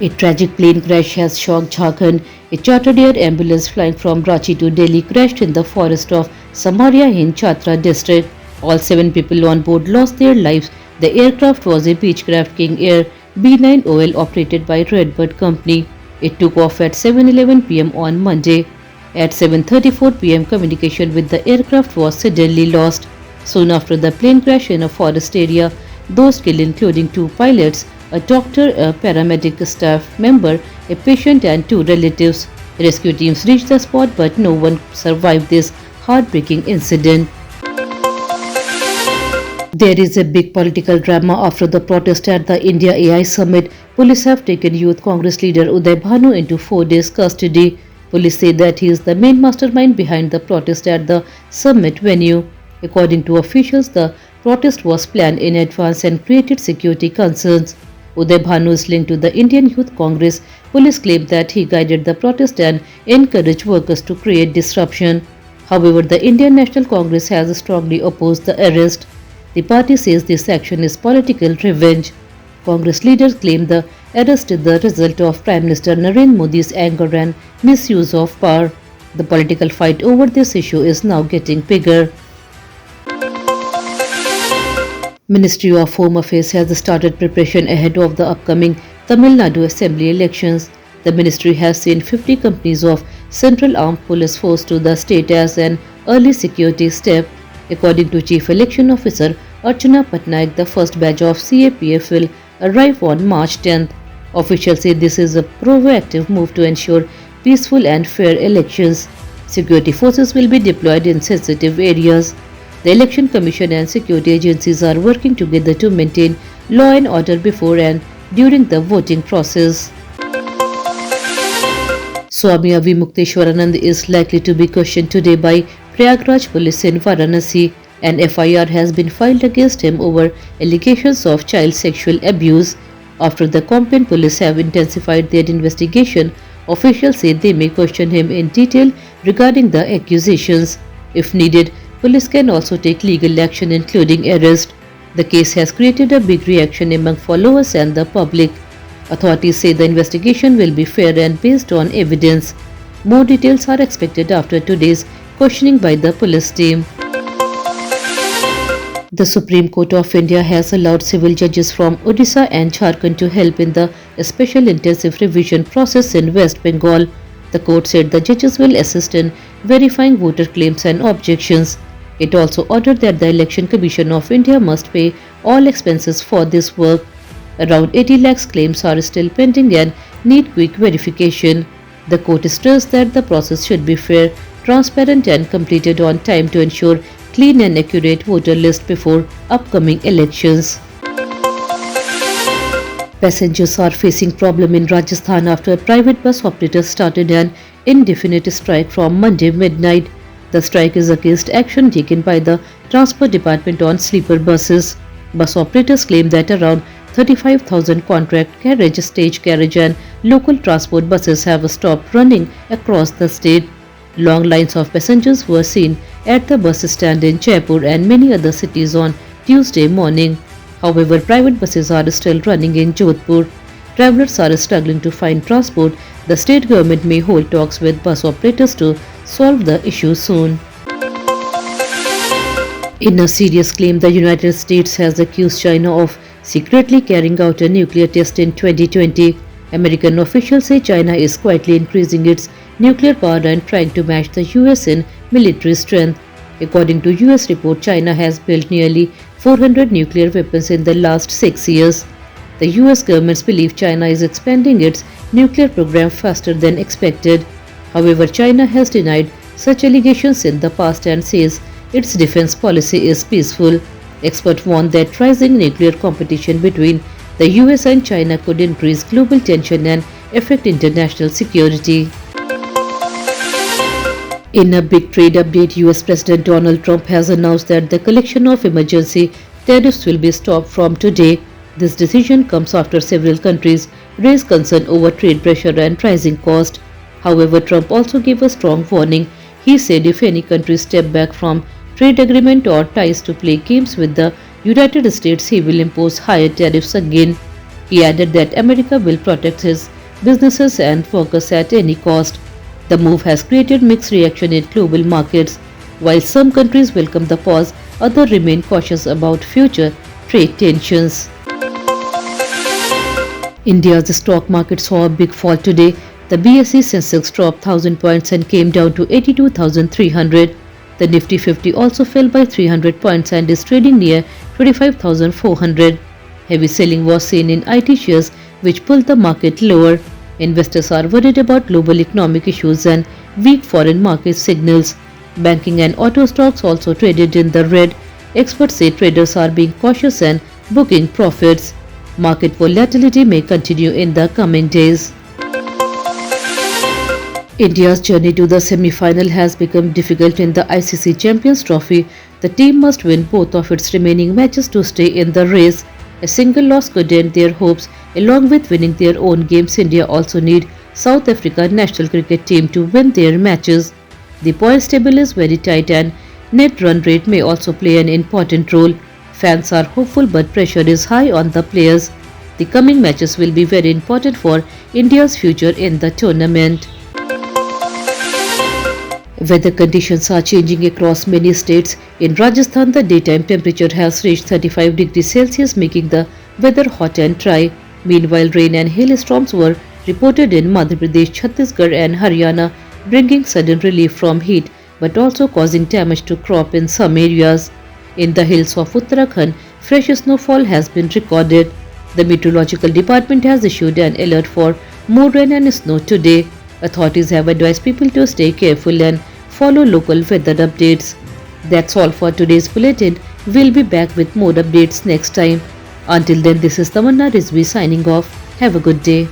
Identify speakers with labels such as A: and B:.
A: A tragic plane crash has shocked Jharkhand. A chartered air ambulance flying from Ranchi to Delhi crashed in the forest of Samaria in Chatra district. All 7 people on board lost their lives. The aircraft was a Beechcraft King Air B9OL operated by Redbird Company. It took off at 7:11 p.m. on Monday. At 7:34 p.m., communication with the aircraft was suddenly lost. Soon after the plane crash in a forest area, those killed including 2 pilots, a doctor, a paramedic staff member, a patient and 2 relatives. Rescue teams reached the spot but no one survived this heartbreaking incident. There is a big political drama after the protest at the India AI summit. Police have taken Youth Congress leader Uday Bhanu into 4 days custody. Police say that he is the main mastermind behind the protest at the summit venue. According to officials, the protest was planned in advance and created security concerns. Uday Bhanu is linked to the Indian Youth Congress. Police claim that he guided the protest and encouraged workers to create disruption. However, the Indian National Congress has strongly opposed the arrest. The party says this action is political revenge. Congress leaders claim the arrest is the result of Prime Minister Narendra Modi's anger and misuse of power. The political fight over this issue is now getting bigger. Ministry of Home Affairs has started preparation ahead of the upcoming Tamil Nadu Assembly elections. The ministry has sent 50 companies of Central Armed Police Force to the state as an early security step. According to Chief Election Officer Archana Patnaik, the first batch of CAPF will arrive on March 10th. Officials say this is a proactive move to ensure peaceful and fair elections. Security forces will be deployed in sensitive areas. The Election Commission and security agencies are working together to maintain law and order before and during the voting process. Swami Avimukteswaranand is likely to be questioned today by Prayagraj police in Varanasi. An FIR has been filed against him over allegations of child sexual abuse. After the Complaint police have intensified their investigation, officials say they may question him in detail regarding the accusations. If needed, police can also take legal action including arrest. The case has created a big reaction among followers and the public. Authorities say the investigation will be fair and based on evidence. More details are expected after today's questioning by the police team. The Supreme Court of India has allowed civil judges from Odisha and Jharkhand to help in the special intensive revision process in West Bengal. The court said the judges will assist in verifying voter claims and objections. It also ordered that the Election Commission of India must pay all expenses for this work. Around 80 lakhs claims are still pending and need quick verification. The court stressed that the process should be fair, transparent and completed on time to ensure clean and accurate voter list before upcoming elections. Passengers are facing problem in Rajasthan after a private bus operator started an indefinite strike from Monday midnight. The strike is against action taken by the Transport Department on sleeper buses. Bus operators claim that around 35,000 contract carriage, stage carriage and local transport buses have stopped running across the state. Long lines of passengers were seen at the bus stand in Jaipur and many other cities on Tuesday morning. However, private buses are still running in Jodhpur. Travelers are struggling to find transport. The state government may hold talks with bus operators to solve the issue soon. In a serious claim, the United States has accused China of secretly carrying out a nuclear test in 2020. American officials say China is quietly increasing its nuclear power and trying to match the US in military strength. According to US report, China has built nearly 400 nuclear weapons in the last 6 years. The US governments believe China is expanding its nuclear program faster than expected. However, China has denied such allegations in the past and says its defense policy is peaceful. Experts warn that rising nuclear competition between the US and China could increase global tension and affect international security. In a big trade update, US President Donald Trump has announced that the collection of emergency tariffs will be stopped from today. This decision comes after several countries raised concern over trade pressure and rising costs. However, Trump also gave a strong warning. He said if any country step back from trade agreement or tries to play games with the United States, he will impose higher tariffs again. He added that America will protect his businesses and workers at any cost. The move has created mixed reaction in global markets. While some countries welcome the pause, others remain cautious about future trade tensions. India's stock market saw a big fall today. The BSE Sensex dropped 1,000 points and came down to 82,300. The Nifty 50 also fell by 300 points and is trading near 25,400. Heavy selling was seen in IT shares, which pulled the market lower. Investors are worried about global economic issues and weak foreign market signals. Banking and auto stocks also traded in the red. Experts say traders are being cautious and booking profits. Market volatility may continue in the coming days. India's journey to the semi-final has become difficult in the ICC Champions Trophy. The team must win both of its remaining matches to stay in the race. A single loss could end their hopes. Along with winning their own games, India also need South Africa national cricket team to win their matches. The points table is very tight and net run rate may also play an important role. Fans are hopeful but pressure is high on the players. The coming matches will be very important for India's future in the tournament. Weather conditions are changing across many states. In Rajasthan, the daytime temperature has reached 35 degrees Celsius, making the weather hot and dry. Meanwhile, rain and hailstorms were reported in Madhya Pradesh, Chhattisgarh and Haryana, bringing sudden relief from heat but also causing damage to crop in some areas. In the hills of Uttarakhand, fresh snowfall has been recorded. The meteorological department has issued an alert for more rain and snow today. Authorities have advised people to stay careful and follow local weather updates. That's all for today's bulletin. We'll be back with more updates next time. Until then, this is Tamanna Rizvi signing off. Have a good day.